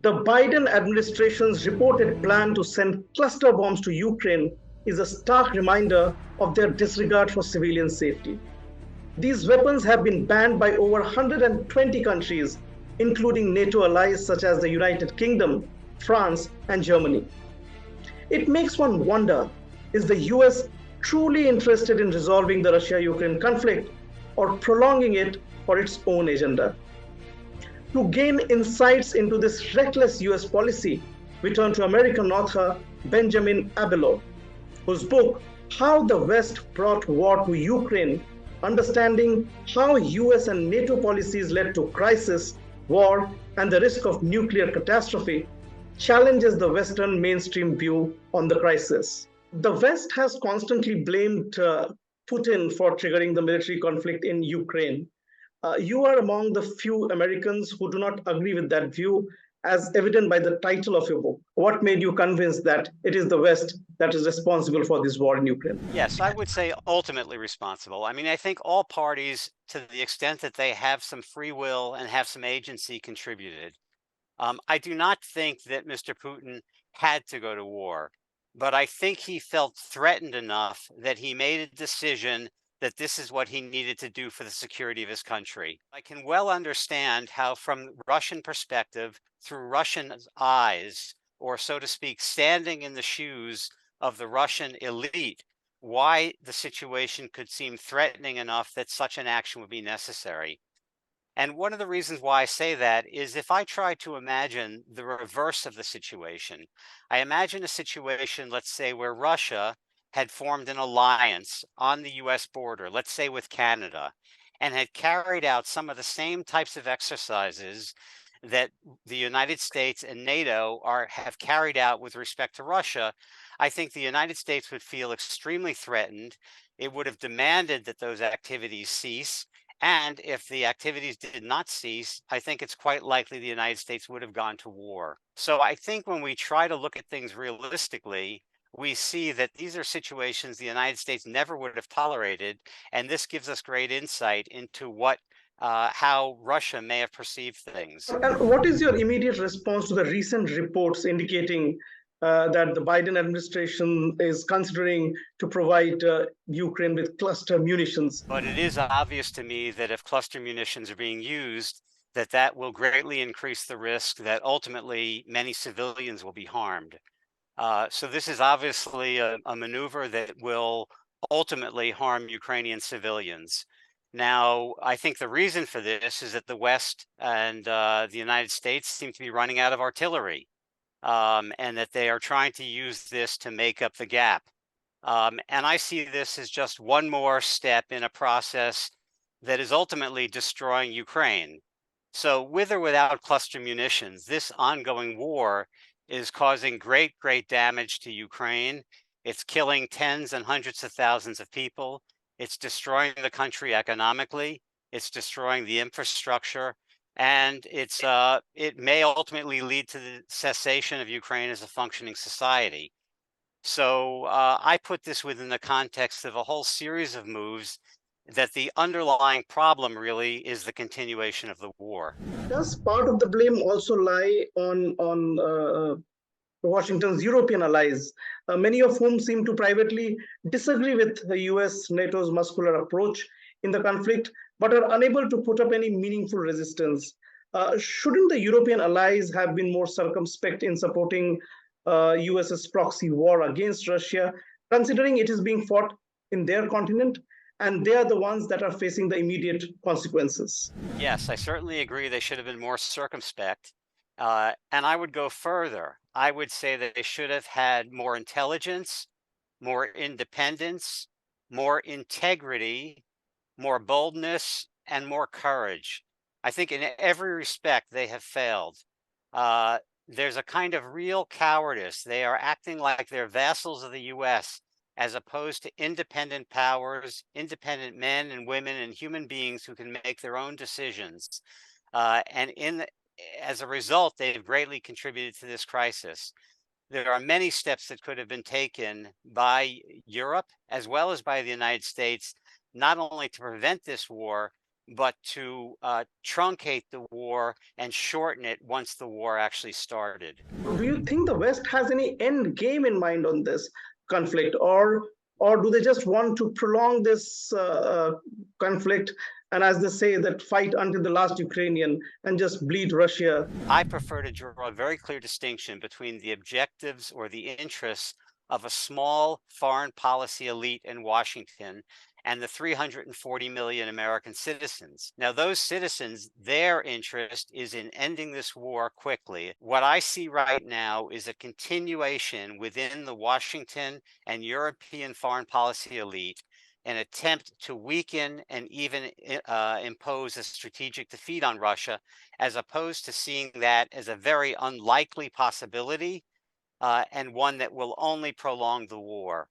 The Biden administration's reported plan to send cluster bombs to Ukraine is a stark reminder of their disregard for civilian safety. These weapons have been banned by over 120 countries, including NATO allies such as the United Kingdom, France, and Germany. It makes one wonder, is the US truly interested in resolving the Russia-Ukraine conflict or prolonging it for its own agenda? To gain insights into this reckless US policy, we turn to American author Benjamin Abelow, whose book, How the West Brought War to Ukraine, understanding how US and NATO policies led to crisis, war, and the risk of nuclear catastrophe, challenges the Western mainstream view on the crisis. The West has constantly blamed Putin for triggering the military conflict in Ukraine. You are among the few Americans who do not agree with that view, as evident by the title of your book. What made you convinced that it is the West that is responsible for this war in Ukraine? Yes, I would say ultimately responsible. I mean, I think all parties, to the extent that they have some free will and have some agency, contributed. I do not think that Mr. Putin had to go to war, but I think he felt threatened enough that he made a decision that this is what he needed to do for the security of his country. I can well understand how, from Russian perspective, through Russian eyes, or so to speak, standing in the shoes of the Russian elite, why the situation could seem threatening enough that such an action would be necessary. And one of the reasons why I say that is if I try to imagine the reverse of the situation, I imagine a situation, let's say, where Russia had formed an alliance on the US border, let's say with Canada, and had carried out some of the same types of exercises that the United States and NATO have carried out with respect to Russia. I think the United States would feel extremely threatened. It would have demanded that those activities cease. And if the activities did not cease, I think it's quite likely the United States would have gone to war. So I think when we try to look at things realistically, we see that these are situations the United States never would have tolerated. And this gives us great insight into how Russia may have perceived things. And what is your immediate response to the recent reports indicating that the Biden administration is considering to provide Ukraine with cluster munitions? But it is obvious to me that if cluster munitions are being used, that will greatly increase the risk that ultimately many civilians will be harmed. So this is obviously a maneuver that will ultimately harm Ukrainian civilians. Now, I think the reason for this is that the West and the United States seem to be running out of artillery, and that they are trying to use this to make up the gap. And I see this as just one more step in a process that is ultimately destroying Ukraine. So, with or without cluster munitions, this ongoing war is causing great, great damage to Ukraine. It's killing tens and hundreds of thousands of people. It's destroying the country economically. It's destroying the infrastructure. And it may ultimately lead to the cessation of Ukraine as a functioning society. So I put this within the context of a whole series of moves that the underlying problem really is the continuation of the war. Does part of the blame also lie on Washington's European allies, many of whom seem to privately disagree with the US NATO's muscular approach in the conflict, but are unable to put up any meaningful resistance? Shouldn't the European allies have been more circumspect in supporting US's proxy war against Russia, considering it is being fought in their continent, and they are the ones that are facing the immediate consequences? Yes, I certainly agree they should have been more circumspect. And I would go further. I would say that they should have had more intelligence, more independence, more integrity, more boldness, and more courage. I think in every respect they have failed. There's a kind of real cowardice. They are acting like they're vassals of the US as opposed to independent powers, independent men and women and human beings who can make their own decisions. As a result, they've greatly contributed to this crisis. There are many steps that could have been taken by Europe as well as by the United States, not only to prevent this war, but to truncate the war and shorten it once the war actually started. Do you think the West has any end game in mind on this conflict, or do they just want to prolong this conflict and, as they say, that fight until the last Ukrainian and just bleed Russia? I prefer to draw a very clear distinction between the objectives or the interests of a small foreign policy elite in Washington and the 340 million American citizens. Now, those citizens, their interest is in ending this war quickly. What I see right now is a continuation within the Washington and European foreign policy elite, an attempt to weaken and even impose a strategic defeat on Russia, as opposed to seeing that as a very unlikely possibility and one that will only prolong the war.